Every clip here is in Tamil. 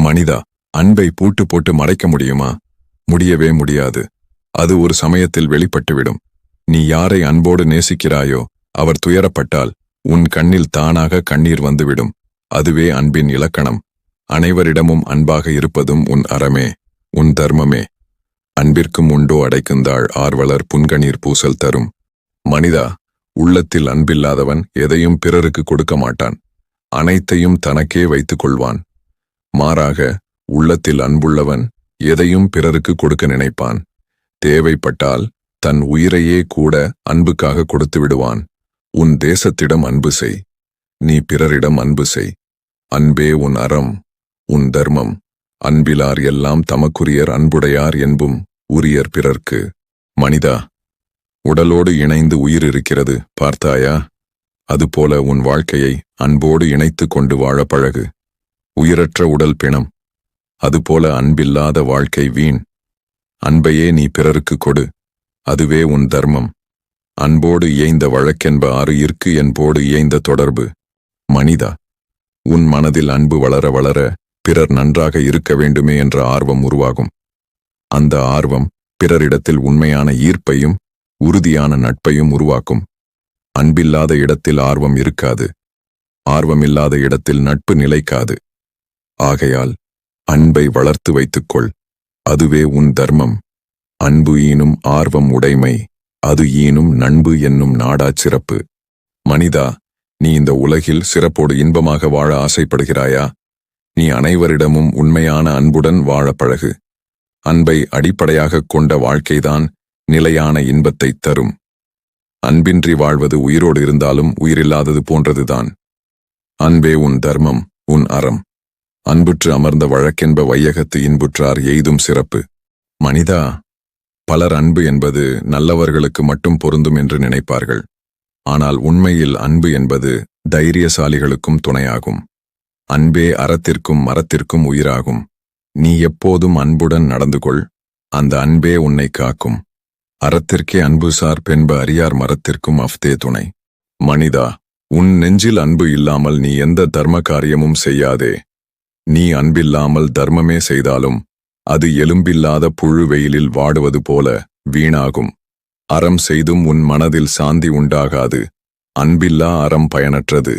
மனிதா, அன்பை பூட்டு போட்டு மறைக்க முடியுமா? முடியவே முடியாது. அது ஒரு சமயத்தில் வெளிப்பட்டுவிடும். நீ யாரை அன்போடு நேசிக்கிறாயோ அவர் துயரப்பட்டால் உன் கண்ணில் தானாக கண்ணீர் வந்துவிடும். அதுவே அன்பின் இலக்கணம். அனைவரிடமும் அன்பாக இருப்பதும் உன் அறமே, உன் தர்மமே. அன்பிற்கும் உண்டோ அடைக்குந்தாள் ஆர்வலர் புன்கணீர் பூசல் தரும். மனிதா, உள்ளத்தில் அன்பில்லாதவன் எதையும் பிறருக்கு கொடுக்க மாட்டான். அனைத்தையும் தனக்கே வைத்துக் கொள்வான். மாறாக உள்ளத்தில் அன்புள்ளவன் எதையும் பிறருக்கு கொடுக்க நினைப்பான். தேவைப்பட்டால் தன் உயிரையே கூட அன்புக்காக கொடுத்து விடுவான். உன் தேசத்திடம் அன்பு செய், நீ பிறரிடம் அன்பு செய். அன்பே உன் அறம், உன் தர்மம். அன்பிலார் எல்லாம் தமக்குரியர் அன்புடையார் என்பும் உரியர் பிறர்க்கு. மனிதா, உடலோடு இணைந்து உயிர் இருக்கிறது, பார்த்தாயா? அதுபோல உன் வாழ்க்கையை அன்போடு இணைத்து கொண்டு வாழ பழகு. உயிரற்ற உடல் பிணம். அதுபோல அன்பில்லாத வாழ்க்கை வீண். அன்பையே நீ பிறருக்கு கொடு, அதுவே உன் தர்மம். அன்போடு இயைந்த வழக்கென்ப ஆறு இற்கு என்போடு இயைந்த தொடர்பு. மனிதா, உன் மனதில் அன்பு வளர வளர பிறர் நன்றாக இருக்க வேண்டுமே என்ற ஆர்வம் உருவாகும். அந்த ஆர்வம் பிறரிடத்தில் உண்மையான ஈர்ப்பையும் உறுதியான நட்பையும் உருவாக்கும். அன்பில்லாத இடத்தில் ஆர்வம் இருக்காது. ஆர்வமில்லாத இடத்தில் நட்பு நிலைக்காது. ஆகையால் அன்பை வளர்த்து வைத்துக்கொள், அதுவே உன் தர்மம். அன்பு ஈனும் ஆர்வம் உடைமை, அது ஈனும் நண்பு என்னும் நாடாச் சிறப்பு. மனிதா, நீ இந்த உலகில் சிறப்போடு இன்பமாக வாழ ஆசைப்படுகிறாயா? நீ அனைவரிடமும் உண்மையான அன்புடன் வாழ பழகு. அன்பை அடிப்படையாகக் கொண்ட வாழ்க்கைதான் நிலையான இன்பத்தைத் தரும். அன்பின்றி வாழ்வது உயிரோடு இருந்தாலும் உயிரில்லாதது போன்றதுதான். அன்பே உன் தர்மம், உன் அறம். அன்புற்று அமர்ந்த வழக்கென்ப வையகத்து இன்புற்றார் எய்தும் சிறப்பு. மனிதா, பலர் அன்பு என்பது நல்லவர்களுக்கு மட்டும் பொருந்தும் என்று நினைப்பார்கள். ஆனால் உண்மையில் அன்பு என்பது தைரியசாலிகளுக்கும் துணையாகும். அன்பே அறத்திற்கும் மரத்திற்கும் உயிராகும். நீ எப்போதும் அன்புடன் நடந்து கொள், அந்த அன்பே உன்னை காக்கும். அறத்திற்கே அன்புசார் பென்ப அறியார் மரத்திற்கும் அஃதே துணை. மனிதா, உன் நெஞ்சில் அன்பு இல்லாமல் நீ எந்த தர்ம காரியமும் செய்யாதே. நீ அன்பில்லாமல் தர்மமே செய்தாலும் அது எலும்பில்லாத புழு வெயிலில் வாடுவது போல வீணாகும். அறம் செய்தும் உன் மனதில் சாந்தி உண்டாகாது. அன்பில்லா அறம் பயனற்றது.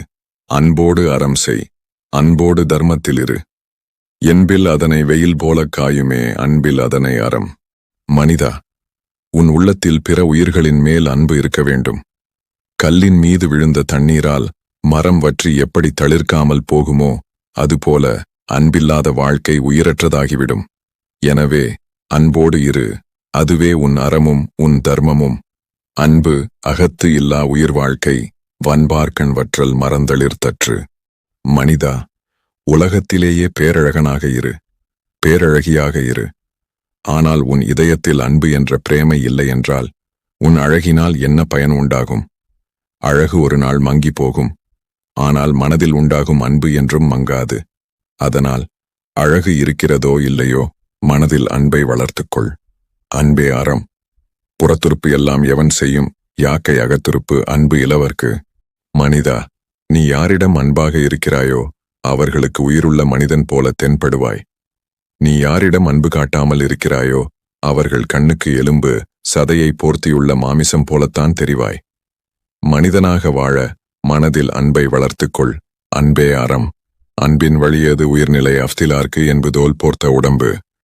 அன்போடு அறம் செய், அன்போடு தர்மத்திலிரு. என்பில் அதனை வெயில் போலக் காயுமே, அன்பில் அதனை அறம். மனிதா, உன் உள்ளத்தில் பிற உயிர்களின் மேல் அன்பு இருக்க வேண்டும். கல்லின் மீது விழுந்த தண்ணீரால் மரம் வற்றி எப்படி தளிர்க்காமல் போகுமோ அதுபோல அன்பில்லாத வாழ்க்கை உயிரற்றதாகிவிடும். எனவே அன்போடு இரு, அதுவே உன் அறமும் உன் தர்மமும். அன்பு அகத்து இல்லா உயிர் வாழ்க்கை, வன்பார்க்கண் வற்றல் மறந்தளிர் தற்று. மனிதா, உலகத்திலேயே பேரழகனாக இரு, பேரழகியாக இரு. ஆனால் உன் இதயத்தில் அன்பு என்ற பிரேமை இல்லை என்றால் உன் அழகினால் என்ன பயன் உண்டாகும்? அழகு ஒரு நாள் மங்கி போகும். ஆனால் மனதில் உண்டாகும் அன்பு என்றும் மங்காது. அதனால் அழகு இருக்கிறதோ இல்லையோ, மனதில் அன்பை வளர்த்துக்கொள். அன்பே அறம். புறத்துறுப்பு எல்லாம் எவன் செய்யும், யாக்கை அகத்துறுப்பு அன்பு இலவர்க்கு. மனிதா, நீ யாரிடம் அன்பாக இருக்கிறாயோ அவர்களுக்கு உயிருள்ள மனிதன் போல தென்படுவாய். நீ யாரிடம் அன்பு காட்டாமல் இருக்கிறாயோ அவர்கள் கண்ணுக்கு எலும்பு சதையை போர்த்தியுள்ள மாமிசம் போலத்தான் தெரிவாய். மனிதனாக வாழ மனதில் அன்பை வளர்த்துக்கொள். அன்பே அறம். அன்பின் வழியது உயிர்நிலை அஃதிலார்க்கு என்பதோல் போர்த்த உடம்பு.